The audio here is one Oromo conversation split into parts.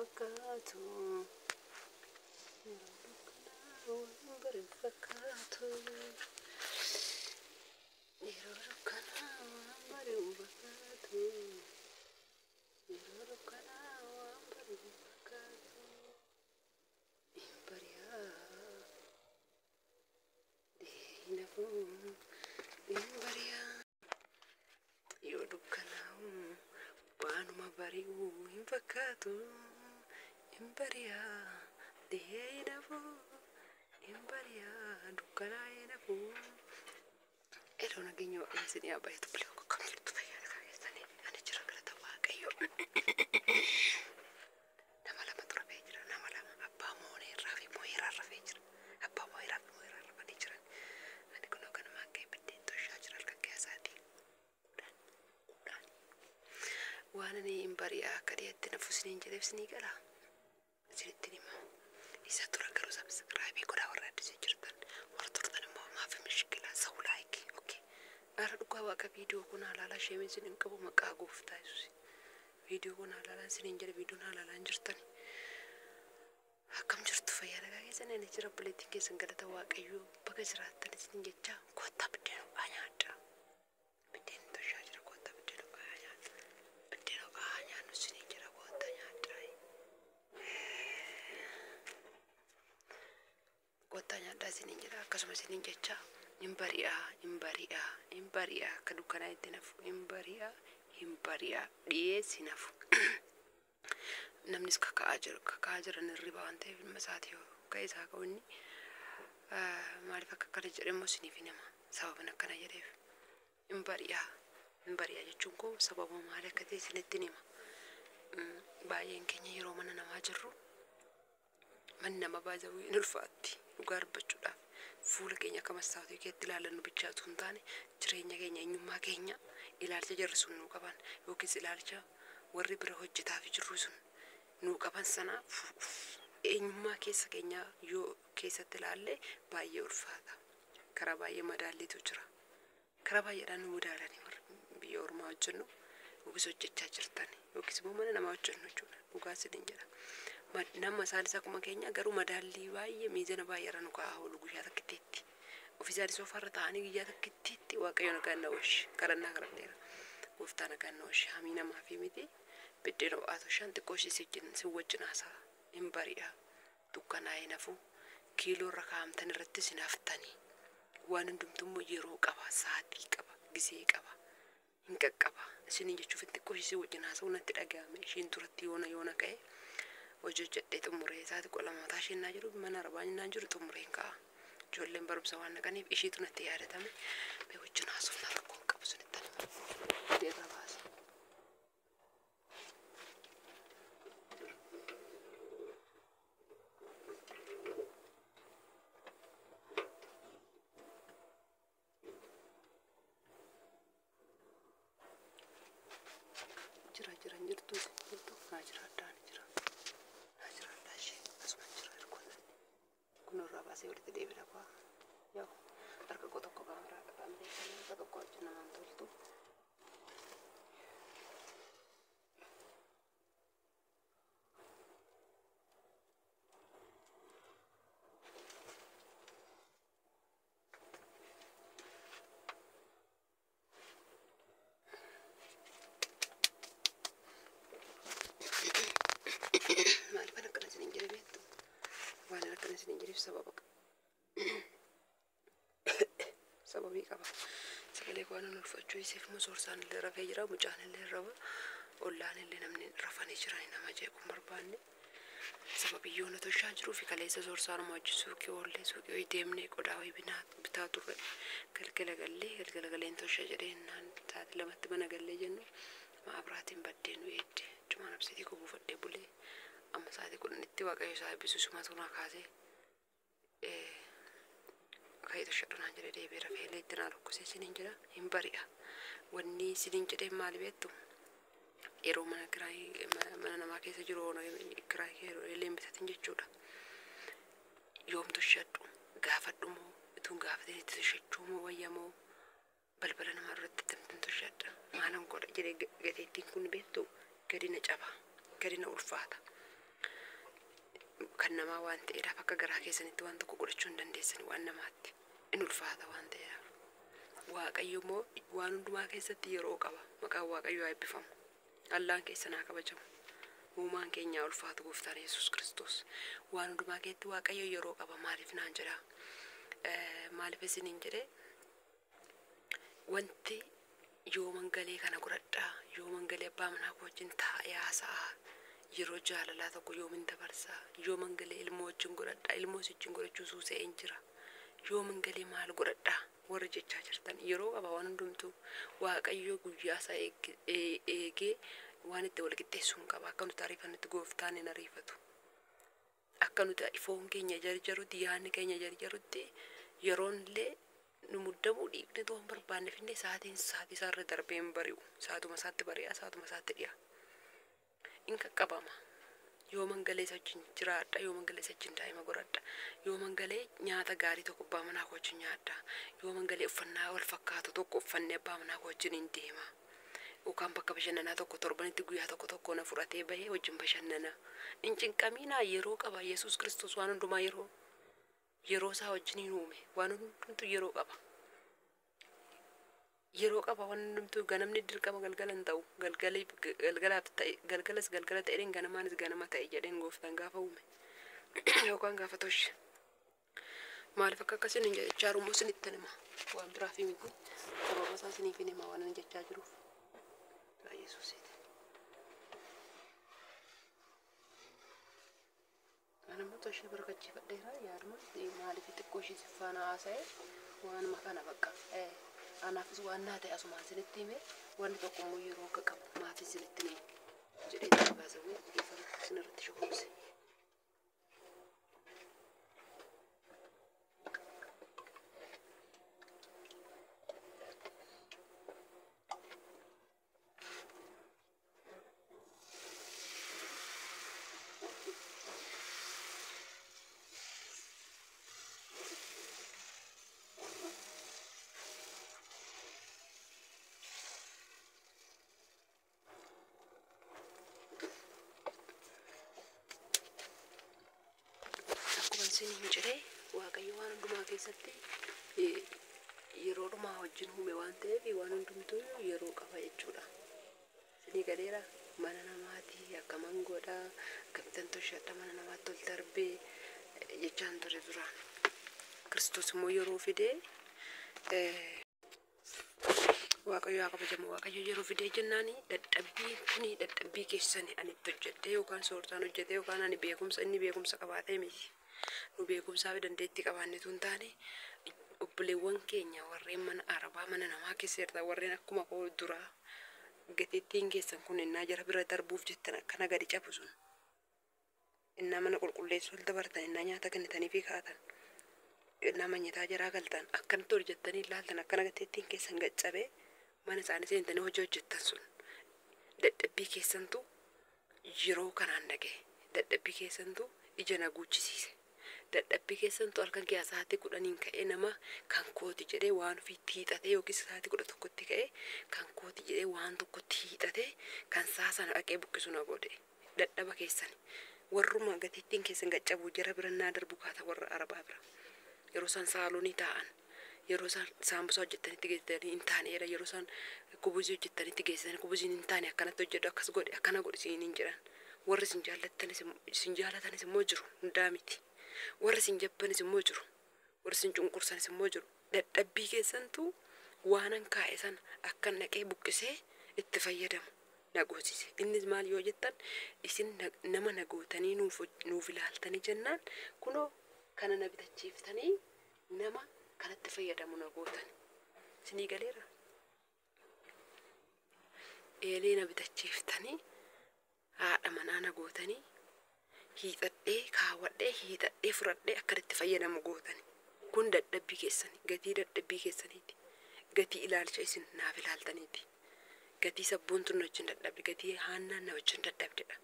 fakkaatu waan bareedu fakkaatu yeroo dukkanaa waan bareedu fakkaatu yeroo dukkanaa waan bareedu fakkaatu bariyaa deeynafuu bariyaa yoo dukkanaa waanuma bari'uu hin fakkaatu bariyaa deeynafuu bariyaa dukkanaa eenafuu eroon nageenya waaqessin yaa baay'eetu bilee akkam jirtu fayyaa kaayessanii ani jira galata waaqayyo nama lama tura bee jira nama lama abbaa mooneerraa fi mooyeraa rafee jira abbaa mooyeraa fi mooyeraa rafanii jiran ani kunoo kanumaan ka'e biddeen toshaa jira halkan keessaatii kudhaan waan ani bariyaa akka dhiyaatti nafu isiniin jedheef isinii galaa isinittiin himaa isa tura garuu sabskraayibii godhaa warra addisee jirtan warra turtan immoo maaf mishkilaa sa'u laayik okay ara dhugaa waaqa viidiyoo kun haalaalaa sheemee isiniin qabu maqaa gooftaa yesuus viidiyoo kun haalaalaa isiniin jedhe viidiyoon haalaalaan jirtan akkam jirtu fayyaa nagaa keessan ani jira buleettiin keessan galata waaqayyoo baga jiraattan isiniin jechaa koottaa biddeen ho'aa nyaadhaa biddeen toshaa jira koottaa biddeen ho'aa nyaadhaa biddeen ho'aa nyaannu isiniin jira koottaa nyaadhaa koottaa nyaadhaa isiniin jira akkasuma isiniin jechaa hin bari'aa akka dukkanaa itti nafu hin bari'aa dhiyeessi nafu namnis kaka'aa jiran hirriba waan ta'eef ilma isaati yoo ka'e isaa ka'unni maaliif akka akkana jedhe immoo isiniif hin hima sababan akkana jedheef hin bari'aa jechuun koo sababa maali akka ta'e isinitti hin hima baay'een keenya yeroo mana namaa jirru manni nama baay'ee hin ulfaatti dhugaa dubbachuudhaaf fuula keenya akka mastaawotii keetti ilaalannu bichaatu hin taane jireenya keenya eenyummaa keenya ilaalcha jarri sun nuu qaban yookiis ilaalcha warri bira hojjetaaf jirru sun nuu qaban sana eenyummaa keessa keenya yoo keessatti ilaalle baay'ee ulfaata karaa baay'ee madaalliitu jira karaa baay'eedhaan nu madaalanii warri biyya ormaa hojjennu yookiis hojjechaa jirtan yookiis immoo mana namaa hojjennu jechuudha dhugaa isiniin jedha nama isaanis akkuma keenya garuu madaallii baay'ee miizana baay'eerra nu kaa'aa oolu guyyaa takkittiitti ofiisaanis soofarra ta'anii guyyaa takkittiitti waaqayyo nagaan na oolchi kadhannaa kadhadheera gooftaa nagaan na oolchi hamii namaa fi miti biddeen ho'aa toshaan xiqqoo ishee si wajjin haasaa hin bari'aa dukkanaa'ee nafu kiiloo irra kaa'amtan irratti sin haftanii waan hundumtummoo yeroo qaba sa'aatii qaba gisee qaba hin qaqqaba isiniin jechuuf xiqqoo ishee wajjin haasa'u natti dhaga'ame ishiin turatti yoona ka'e hojii jedhee xumuree isaati qolamoota isheenaa jiru mana arbaanyinaan jiru xumureen ka'a ijoolleen barumsa waan naqaniif ishiitu natti yaadatame mee wajjin haasofna rakkoon qabu sunittan deerra baase jiran jirtu haa jiraadhaan jira kunurraa baasee walitti deebina kuwa yoo harka koo tokko kaameraa qabaamee harka tokko wajjin namaan toltu maaliifan akkana isiniin jedhe beektu waan akkana isiniin jedheef sababii qaba sagalee waan ulfachuu isiif musoorsaan illee rafee jira mucaan illee raba ollaan illee namni rafanii jiran nama jeequu barbaanne sababii yoona toshaa jiruu fi kaleessa soorsaan hojii suuqii oollee suuqii hoyi deemnee qodaa hoyi bitaa turre galgala galleen toshaa jedheen taate lamatti mana gallee jennu maabiraatiin baddee nu eedde cumaan absitii koo buufadhee bulee amma sa'aatii kudhanitti waaqayyo isaa eebbisu suma tunaa kaasee ka'ee toshadhunaan jedhe deebi'ee rafee itti naa lukkisee isiniin jedha hin bari'a wanni isiniin jedhee maali beektu yeroo mana namaa keessa jiru kiraayii illee hin bitatin jechuudha yoom toshadhu gaafadhumoo ituun gaafateen itti toshachuu moo wayyamoo balbala namaa duratti tamtin toshadha maalan godha jedhee gateettiin kun beektu gadi na caba gadi na ulfaata kan namaa waan ta'eedhaaf akka garaa keessanitti waan tokko godhachuu hin dandeessan waan namaatti in ulfaata waan ta'eedhaaf. Waaqayyo immoo waan hundumaa keessatti yeroo qaba. Maqaan Waaqayyoo haa eebbifamu. Allaan keessan haa kabajamu. Uumaan keenya ulfaatu Gooftaan Yesuus Kiristoos. Waan hundumaa keessatti Waaqayyo yeroo qaba. Maaliif naan jedhaa? Maaliif isiniin jedhee wanti yoo mangalee kana godhadhaa, yoo mangalee abbaa manaa koo wajjin taa'ee haasa'aa, yeroo jaalalaa tokko yoomin dabarsaa, yoo mangalee ilmoo wajjin godhadhaa, ilmoo wajjin godhachuu suusee hin jira, yoo mangalee maal godhadhaa warra jechaa jirtan yeroo qaba waan hundumtuu. Waaqayyo guyyaa isaa eegee waan itti wal qixxeessuun qaba. Akka nuti ariifannutti Gooftaan hin ariifatu. Akka nuti foon keenya jarjarutti, yaadni keenya jarjarutti yeroon illee nu muddamuu dhiifne toon barbaanne finne sa'aatiin sa'aatii isaarra darbee hin bari'u. Sa'aatuma isaatti bari'a, sa'aatuma isaatti dhiya. In qaqqabama. Yoo mangalee isa wajjin jiraadha, yoo mangalee isa wajjin daa'ima godhadha, yoo mangalee nyaata gaarii tokko abbaa manaa koo wajjin nyaadha, yoo mangalee uffannaa wal fakkaatu tokko uffannee abbaa manaa koo wajjin hin deema. Yookaan bakka bashannanaa tokko torbanitti guyyaa tokko na fudhatee bahee wajjin bashannana. In cinqamiinaa yeroo qaba. Yesuus Kiristoos waan hundumaa yeroo isaa wajjin uume. Waan hundumtuu yeroo qaba. Yeroo qaba waan hundumtuu. Ganamni dirqama galgala hin ta'u. Galgalas galgala ta'een ganamaanis ganama ta'e jedheen Gooftaan gaafa uume. Yookaan gaafa tolche. Maaliif akka akkasiin hin jechaa jiru immoo isinitti hima. Waan biraaf miti. Sababa isaa isiniif hin hima waan hin jechaa jiruuf. Yesuusiiti. Anammoo tolchee barbaachifadheera yaaduma maaliif xiqqoo ishee siffaan haasa'e waanuma kana bakka anaafis waan naa ta'e asumaan isinitti hime wanni tokko immoo yeroo akka qabu maatii isinitti hime jedhee itti baasawee dhiifamatti isinirratti shukumse. Sinin jedhee Waaqayyo waan hundumaa keessatti yeroo dhumaa wajjin uume waan ta'eef waan hundumtuu yeroo qaba jechuudha. Sinii galeera mana namaatii akka mangoodhaa akkamitti tolchadha mana namaatti ol darbee jechaan ture duraan. Kiristoos immoo yeroo fidee Waaqayyo haa kabajamu. Waaqayyo yeroo fidee jennaani dadhabbii keessanii ani itti hojjedhee yookaan soortaan hojjedhee yookaan ani inni beekumsa qabaatee miti. Nu beekumsaa fi dandeettii qabaannetu hin taane obboleewwan keenya warreen mana arabaa mana namaa keessa jirtan warreen akkuma koo duraa gateettiin keessan kun innaa jara bira darbuuf jettan akkana gadi cabu sun innaa mana qulqulleessuu dabartan innaa nyaata kennitanii fi kaatan innaa manyataa jaraa galtan akkanatti hojjettanii ilaaltan akkana gateettiin keessan gaccabee mana isaanii seentanii hojii hojjettan sun dadhabbii keessantu yeroo kanaan dhaga'e dadhabbii keessantu ija na guuchisiise. Dadhabbii keessantu halkan keessaa sa'aatii 10 ka'ee nama kan kooti jedhee waan ofiitti hiixatee yookiin sa'aatii 11tti ka'ee kan kooti jedhee waan tokkotti hiixatee kan saasana dhaqee buqqisu na godhe. Dadhaba keessani warruma gateettiin keessan gaccabuu jara birannaa darbu kaata warra arabaa bira. Yeroo san saaloonii taa'an yeroo san saambusaa hojjettanitti geessanii hin taaneedha. Yeroo san kubuzii hojjettanitti geessanii kubuziin hin taane akkanatti hojjedhu akkas godhe akkana godhe siin hin jedhan. Warri sin jaalatanis immoo jiru hundaa miti. Warri sin jabbanis immoo jiru. Warri sin cunqursanis immoo jiru. Dadhabbii keessantu waanan kaa'e san akka naqee buqqisee itti fayyadamu nagoosise. Innis maal yoo jettan isin nama nagootanii nuuf ilaaltanii jennaan kunoo kana na bitachiiftanii nama kanatti fayyadamu nagootani. Sinii galeera. Eelee na bitachiiftanii haadha manaa na gootanii hiixadhee kaawwadhee hiixadhee fudhadhee akkatti fayyadamu gootanii. Kun dadhabbii keessanii gatii dadhabbii keessaniiti. Gatii ilaalcha isin naaf ilaaltaniiti. Gatii sabboon tun wajjin dadhabde gatii haannaan na wajjin dadhabdedha.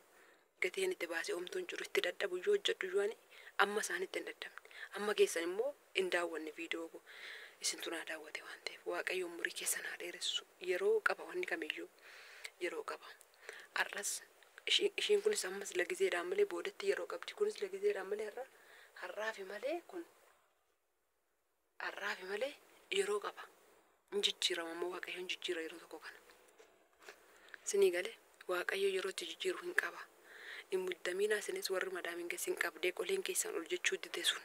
Gatiin itti baasee omtuun jiru itti dadhabu yoo hojjedhu yoo amma isaanitti hin dadhabne. Amma keessan immoo hin daawwanne viidiyoo koo isin tunaa daawwate waan ta'eef Waaqayyo umurii keessan haa dheeressu. Yeroo qaba wanni kamiyyuu yeroo qaba. Arras Ishiin kunis ammas lagiseedhaan malee boodatti yeroo qabdi. Kunis lagiseedhaan malee har'aafi malee yeroo qaba. Injijjiirama ammoo Waaqayyoon jijjiira yeroo tokko kana. Sinii galee Waaqayyo yerootti jijjiiru hin qaba. Hin muddamiinaa isinis warri madaamin keessin qabdee qoleen keessan ol jechuu dide sun.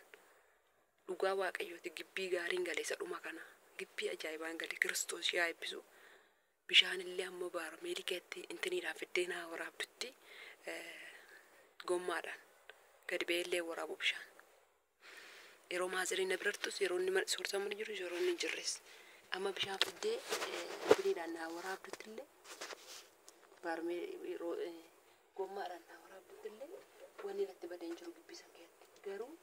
Dhugaa Waaqayyooti gibbii gaariin galee isa dhuma kana. Gibbii ajaa'ibaan galee Kiristoos yaa eebbisu. Bishaanillee ammoo baara meelikeetti intiniidhaan fiddee naa waraabdutti gommaadhaan gadi ba'ellee waraabu bishaan. Yeroo maaziriin na birartus yeroo inni soorsaa mana jiru yeroo inni hin jirres. Amma bishaan fiddee intiniidhaan naa waraabduttillee baarmee yeroo gommaadhaan naa waraabduttillee wanni natti badee hin jiru gibbisan keessatti. Garuu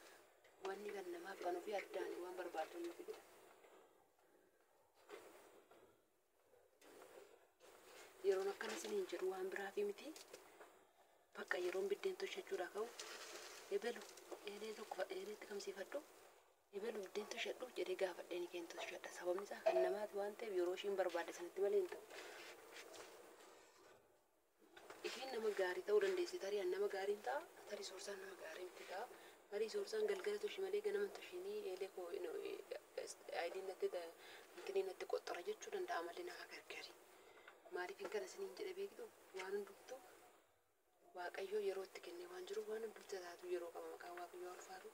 wanni kan namaaf kan ofii addaan waan barbaadu yoo fidda. Yeroon akkana isiniin jedhu waan biraa fi miti. Bakka yeroon biddeen tolchachuudha ka'u ebelu eeleetti kamsiifadhu ebelu biddeen tolchadhu jedhee gaafadheen keen tolchadha. Sababni isaa kan namaati waan ta'eef yeroo ishiin barbaadde sanatti malee hin ta'u. Ishiin nama gaarii ta'uu dandeessi tarii nama gaarii hin ta'a tarii soorsaan nama gaarii miti ta'a. Tarii soorsaan galgala tolchi malee ganama tolchinii eelee koo ayidiin natti qoxxara jechuu danda'a malee nama gargaari. Maaliifin kana isiniin jedhe beektu waan hundumtuu Waaqayyo yeroo itti kennee waan jiru waan hundumtuu taatu yeroo qaba maqaan Waaqayyo ulfaatu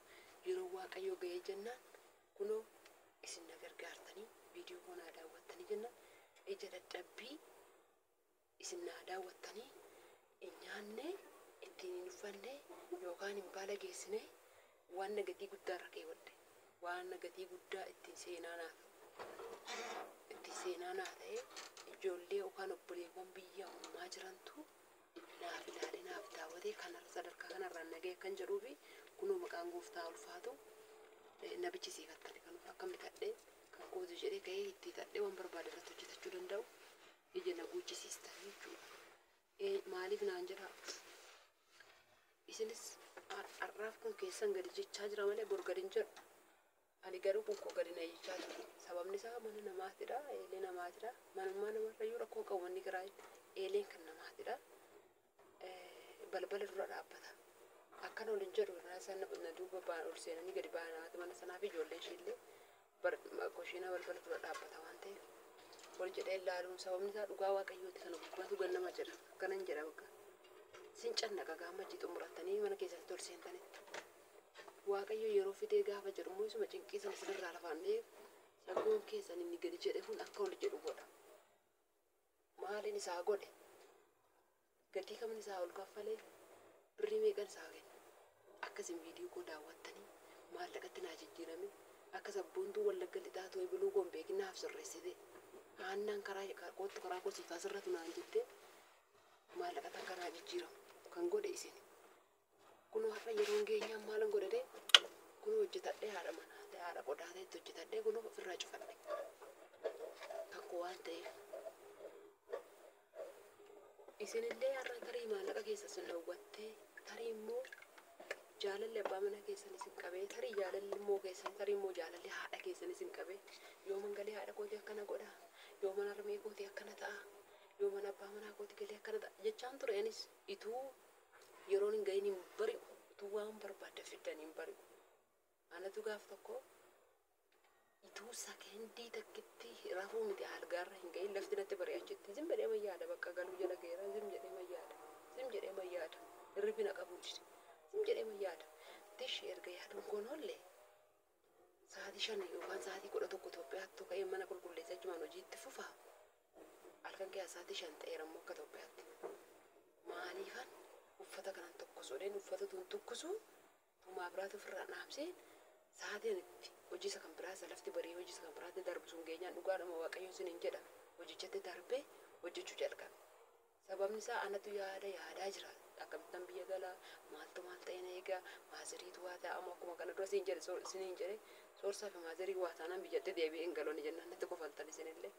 yeroo Waaqayyo ga'ee jennaan kunoo isin na gargaartanii viidiyoo kanaa daawwattanii jennaan ija dadhabbii isin na daawwattanii hin nyaanne ittiin hin uffanne yookaan hin baala geessine waan nagatii guddaa irra keewwadhe waan nagatii guddaa ittiin seenaa naa ta'e ijoollee yookaan obboleewwan biyya ummaa jirantu naaf ilaalee naaf daawwatee kanarra sadarkaa kanarraan nagee kan jedhuu fi kunoo maqaan Gooftaa ulfaatu nabichi siifattanii kan akkam bitadhee kan kooti jedhee ka'ee itti hidhadhee waan barbaade irratti hojjetachuu danda'u ija na guuchisiistan jechuudha. Maaliif naan jedhaa isinis har'aaf kun keessan gadi jechaa jira malee bor gadi hin jedhu. Ani garuu kun koo gadi na jechaa jira. Sababni isaa mana namaatidha eelee namaatidha manummaa namarrayyuu rakkoo qabu wanni garaa eeleen kan namaatidha. Balbala dura dhaabbata. Akkana ol hin jedhu irraa isaan na duuba ba'an ol seenanii gadi ba'an haati mana sanaa fi ijoolleen ishiillee koshiina balbala dura dhaabbata waan ta'eef ol jedhee ilaaluun sababni isaa dhugaa Waaqayyooti kana gubbaatu gannama jedha akkanan jedha bakka. Sin cannaqa gaammachi xumurattanii mana keessatti ol seentanitti. Waaqayyo yeroo fidee gaafa jedhu immoo isuma cinqii sana sirraa lafaan dhee saggoon keessan inni gadi jedhe kun akka ol jedhu godha. Maaliin isaa godhe? Gatii kamin isaa ol kaffalee birrii meeqan isaa kenna? Akkasiin viidiyoo koo daawwattanii maallaqatti naa jijjiirame akka sabboontuu wallagga lixaa ta'e biluu koon beekinaaf sirreessite aannan karaa kosiif asirratu naan jettee maallaqatti akka naa jijjiiramu kan godhe isin. Kunoo har'a yeroon geenyaan maalan godhate kunoo hojjetadhee haadha manaa ta'e haadha qodaa ta'etti hojjetadhee kunoo ofirraa cufadhe kakkoo waan ta'eef. Isinillee har'a tarii maallaqa keessa sin dhowwattee tarii immoo jaalalli abbaa mana keessan isin qabee tarii jaalalli immoo keessan tarii immoo jaalalli haadha keessan isin qabee yoo mangalee haadha kootii akkana godha yoo mana harmee kootii akkana ta'a yoo mana abbaa manaa kootii galee akkana ta'a jechaan ture anis ituu yeroon hin gahin hin bari'u utuu waan barbaadde fiddan hin bari'u. Anatu gaaf tokko ituu sakendii takkitti rafuu miti algaarra hin gahin lafti natti bari'achitti zim jedhee mayyaada bakka galuu jala geera zim jedhee mayyaada hirribina qabuuti zim jedhee mayyaada tish erga yaaduun koonollee sa'aatii 5 yookaan sa'aatii 11 Itoophiyaatti ka'ee mana qulqulleessa jechuun hojiitti fufa halkan keessaa sa'aatii 5 ta'eera immoo akka Itoophiyaatti maaliifan uffata kanan tokkosuudhaan uffata tun tokkosu tumaa biraatu ofirraa dhaabsee sa'aatiin itti hojii isa kan biraa lafti barii hojii isa kan biraatti darbu sun geenyaan dhugaadhuma Waaqayyo isiniin jedha hojichatti darbee hojjechuu jalqabe. Sababni isaa anatu yaadaa jira akkamittan biyya galaa maaltu maal ta'e na eegaa maaziriitu waa ta'amu akkuma kana dura isiniin jedhe soorsaa fi maazirii waa taanaan biyyatti deebi'ee hin galoonni jennaan natti kofaltan isinillee.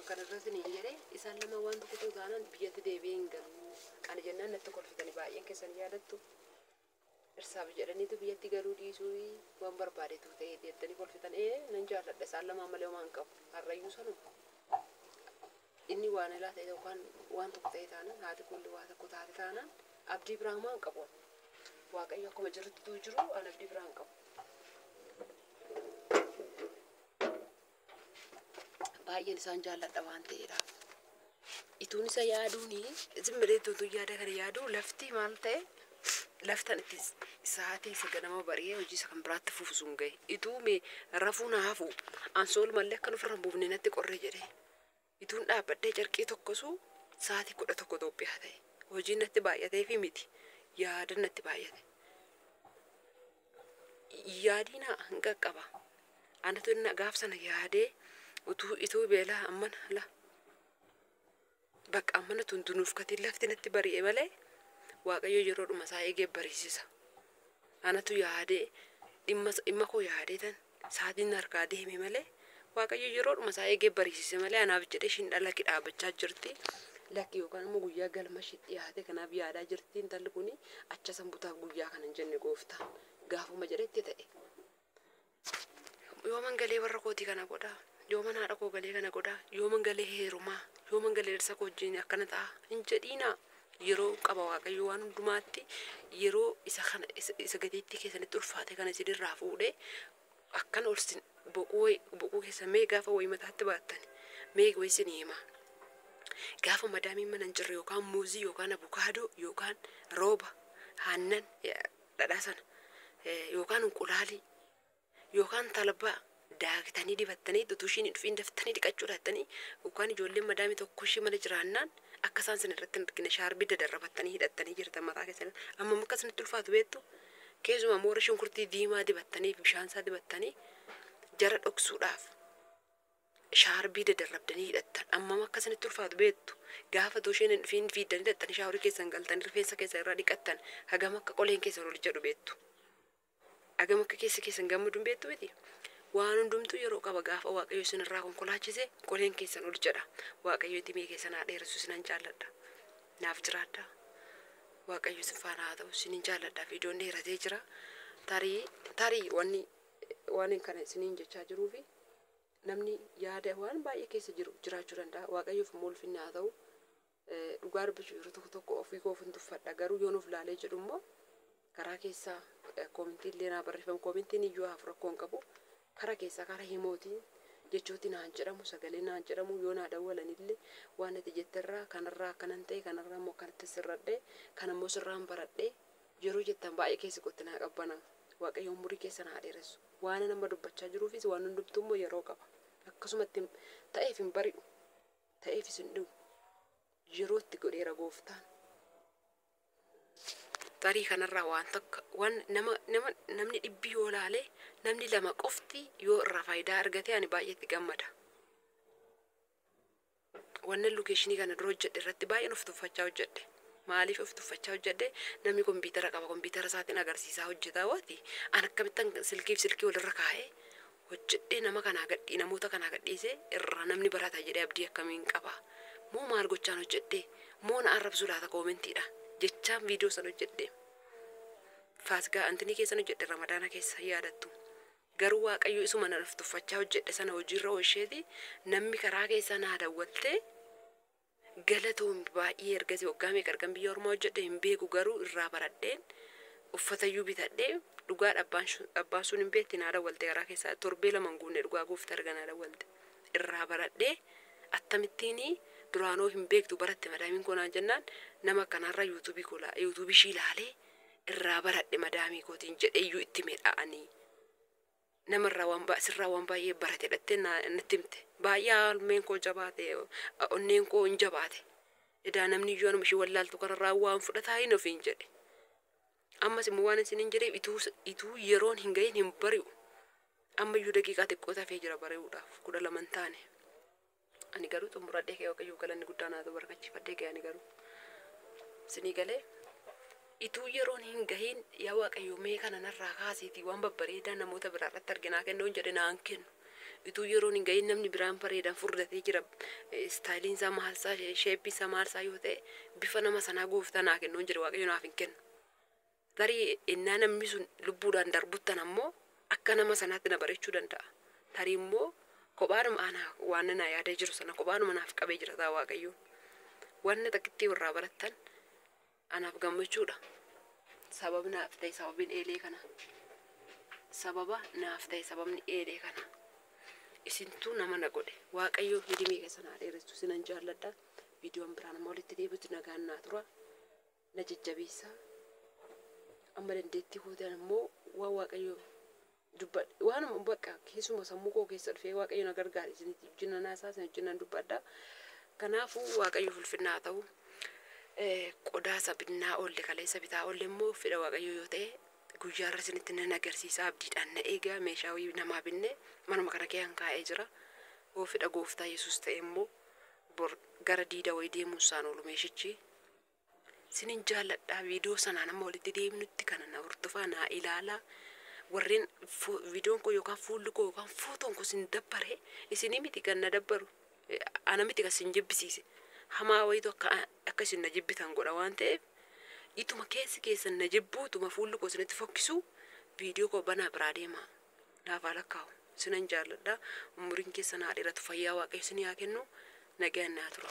kana irra siniin jedhe isaan lama waan tokko taanan biyyatti deebi'ee hin galu. Kana jennaan natti kolfitanii baay'een keessan yaadattu. Irsaaf jedhaniitu biyyatti galuu dhiisuu waan barbaadetu ta'ee jettanii kolfitan nan jaalladha isaan lama malee waan qabu. Harrayyuu sanuma. Inni waan ilaa ta'e yookaan waan tokko ta'e taanaan haati kulli waa tokko taate taanaan abdii biraa maan qabu. Waaqayyo akkuma jirtutu jiru an abdii biraa hin qabu. Baay'een isaan jaalladha waan ta'eedhaaf. Ituun isa yaaduuni zimmiree tuutu yaada kana yaadu lafti maal ta'e laftan itti sa'aatii isa ganama bari'ee hojii isa kan biraatti fufusuun gahe. Ituu mee rafuu na hafu ansool mallee akka nufirra buufne natti qorre jedhe. Ituun dhaabbadhee carqii tokkosu sa'aatii 11 Itoophiyaa ta'e. Hojiin natti baay'atee fi miti yaada natti baay'ate. Yaadina hanga qaba. Anatu gaaf sana yaadee ituu beelaa ammana la. Bakka ammana tuntunuuf katiin lafti natti bari'e malee Waaqayyo yeroodhuma isaa eegee bariisisa. Anatu yaadee dhimma koo yaadee tan sa'aatiin harkaa deeme malee Waaqayyo yeroodhuma isaa eegee bariisise malee anaaf jedhee ishiin dhalaki dhaabbachaa jirti. Lakki yookaan immoo guyyaa galma ishee dhiyaate kanaaf yaadaa jirti intalli kuni acha sanbutaaf guyyaa kana hin jenne gooftaan gaafuma jedhetti ta'e. Yoo mangalee warra kootii kana godha, yoo mana haadha koo galee kana godha, yoo mangalee heerumaa, yoo mangalee dhirsa koo wajjin akkana ta'a hin jedhiina. Yeroo qaba Waaqayyo waan hundumaatti yeroo isa gadiitti keessanitti ulfaate kana isinirraa fuudhee akkan olsin boquu keessa mee gaafa wayii mataatti baattani mee wayii isin hima. Gaafa madaamiin mana hin jirre yookaan muuzii yookaan abukaadoo yookaan rooba aannan dhadhaa sana yookaan inqulaalii yookaan talbaa daakitanii dibattanii tutushiin dhufiin daftanii dhiqachuu dhattanii yookaan ijoolleen madaamii tokko ishee mana jiraannaan akka isaan sin irratti argina shaarbii dadarrabattanii hidhattanii jirtan mataa keessatti amma akka isinitti ulfaatu beektu keessumaa moora shunkurtii diimaa dibattanii bishaan isaa dibattanii jara dhoksuudhaaf shaarbii dadarrabdanii hidhattan amma akka isinitti ulfaatu beektu gaafa tuushiin dhufiin fiiddanii hidhattanii shaaworii keessan galtanii rifeensa keessa irraa dhiqattan hagam akka qoleen keessan ol jedhu beektu hagam akka keessan gammaduun beektu miti. Waan hundumtuu yeroo qaba gaafa Waaqayyo isinirraa konkolaachise qoleen keessan ol jedha. Waaqayyo dhimee keessan haa dheeressu isinan jaalladha. Naaf jiraadha. Waaqayyo isin faana haa ta'u isinin jaalladha. Viidiyoon dheeratee jira. Tarii waan kana isiniin jechaa jiruufi namni yaada waan baay'ee keessa jiraachuu danda'a. Waaqayyoof immoo ulfinni haa ta'u. Dhugaa dubbachuu yeroo tokko ofii koo ofin tuffadha. Garuu yoo nuuf laalee jedhu immoo karaa keessaa koomentii illee naa barreeffamu koomentiin iyyuu haaf rakkoon qabu. Karaa keessaa karaa himootiin jechooti naan jedhamu sagalee naan jedhamu yoo naa dawwalanillee waan ati jetterraa kanarraa akkanan ta'e kanarraa immoo akkanatti sirradhee kan immoo sirraan baradhee yeroo jettan baay'ee keessi qotti naa qabbana. Waaqayyo umurii keessa naa dheeressu waan nama dubbachaa jiruufis waan hundumtuu immoo yeroo qaba akkasumatti ta'eef hin bari'u ta'eefis hin dhibu yeroo itti godheera gooftaan. Tarii kanarraa waan tokko waan namni dhibbi yoo laale namni lama qofti yoo irraa faayidaa argate ani baay'eetti gammada. Wannan lokeeshinii kana dura hojjedhe irratti baay'een of tuffachaa hojjedhe. Maaliif of tuffachaa hojjedhe namni kompiitara qaba kompiitara isaatiin agarsiisaa hojjetaa waati an akkamittan silkii walirra kaa'ee hojjedhee namoota kanaa gadhiisee irraa namni barata jedhee abdii akkamiin qaba. Moo maal gochaan hojjedhe moo na arrabsu laata koomentiidha. Jechaan viidiyoo sana hojjedhe faasikaa antini keessan hojjedhe ramadaana keessa yaadattu garuu Waaqayyo isuma na tuffachaa hojjedhe sana hojiirra oolcheeti namni karaa keessa naa dawwattee galatoon baay'ee ergasii waggaa meeqa argan biyya ormaa hojjedhe hin beeku garuu irraa baradheen uffatayyuu bitadhee dhugaa abbaan sun hin beekti naa dawwalte karaa keessa torbee lama guunne dhugaa gooftaa arga naa dawwalte irraa baradhee attamittiini duraanoo hin beektu baratte madaamiin koonaan jennaan nama kanarra yuutuubii ishii ilaalee irraa baradhe madaamii kootiin jedheeyyuu itti meedha'anii namarraa waan baay'ee barate dhattee natti himte baay'ee haalmeen koo jabaate onneen koo hin jabaate edaa namni iyyuu anuma ishii wallaaltu kanarraa waan fudhataa hin ofiin jedhe ammas immoo waan isiniin jedheef ituu yeroon hin gahin hin bari'u amma iyyuu daqiiqaa xiqqoo tafee jira bari'uudhaaf 12 taane. Ani garuu xumuradhee kee Waaqayyo galanni guddaan haa ta'u barkachiifadhee kee ani garuu sinii galee ituu yeroon hin gahin yaa Waaqayyo mee kana narraa kaasiitii waan babbareedaa namoota biraarratti arginaa kennuun jedhe naan kennu Itu yeroon hin gahin namni biraan bareedaan furdatee jira. Istaayiliin isaa maal isaa sheeppii isaa maal isaa yoo ta'e bifa nama sanaa gooftaa naa kennuun jira waaqayyo naaf hin kennu. Tarii innaa namni sun lubbuudhaan darbuttan ammoo akka nama sanaatti na barachuu danda'a. Tarii immoo kophaadhuma anaa waan na yaadee jiru sana kophaadhuma naaf qabee jira ta'a waaqayyoon. Wanna takkittii irraa barattan anaaf gammachuudha. Sababa naaf ta'e sababiin eelee kana. Sababa naaf ta'e sababni eelee kana. Isintuu nama na godhe. Waaqayyo hidimii keessa naa dheeressu sinan jaalladha. Viidiyoon biraan amma walitti deebitu nagaan naa tura. Na jajjabeessaa. Amma dandeettii kootaan immoo waan waaqayyo dubbadha. Waanuma bakka keessuma sammuu koo keessa dhufee waaqayyo na gargaare isinitti wajjin naasaa isin wajjin dubbadha. Kanaafuu waaqayyo ulfinnaa ta'u. Qodaa sabinnaa oolle kaleessa bitaa oolle immoo fedha waaqayyo yoo ta'e guyyaarra isinitti nan agarsiisa abdiidhaan na eegaa meeshaa wayii namaa binne manuma kana keeyyan kaa'ee jira. Yoo fedha gooftaa Yesuus ta'e immoo gara diida wayii deemuun isaan oolu meeshichi. Sinin jaalladhaa viidiyoo sanaan amma walitti deemnutti kana na hordofaa na ilaalaa. Warreen viidiyoon koo yookaan fuulli koo yookaan footoon koo sin dabbare isinii miti kan na dabbaru. Ana miti kan sin jibbisiise. Hamaa wayitu akka isin na jibbitan godha waan ta'eef ituma keessan na jibbuutuma fuulli koo isinitti fokkisu viidiyoo koo banaa biraa deemaa. Laafaa lakkaa'u. Sinan jaalladhaa. Umuriin keessan haa dheeratu fayyaa waaqayyo isinii haa kennu. Nagaan naa tura.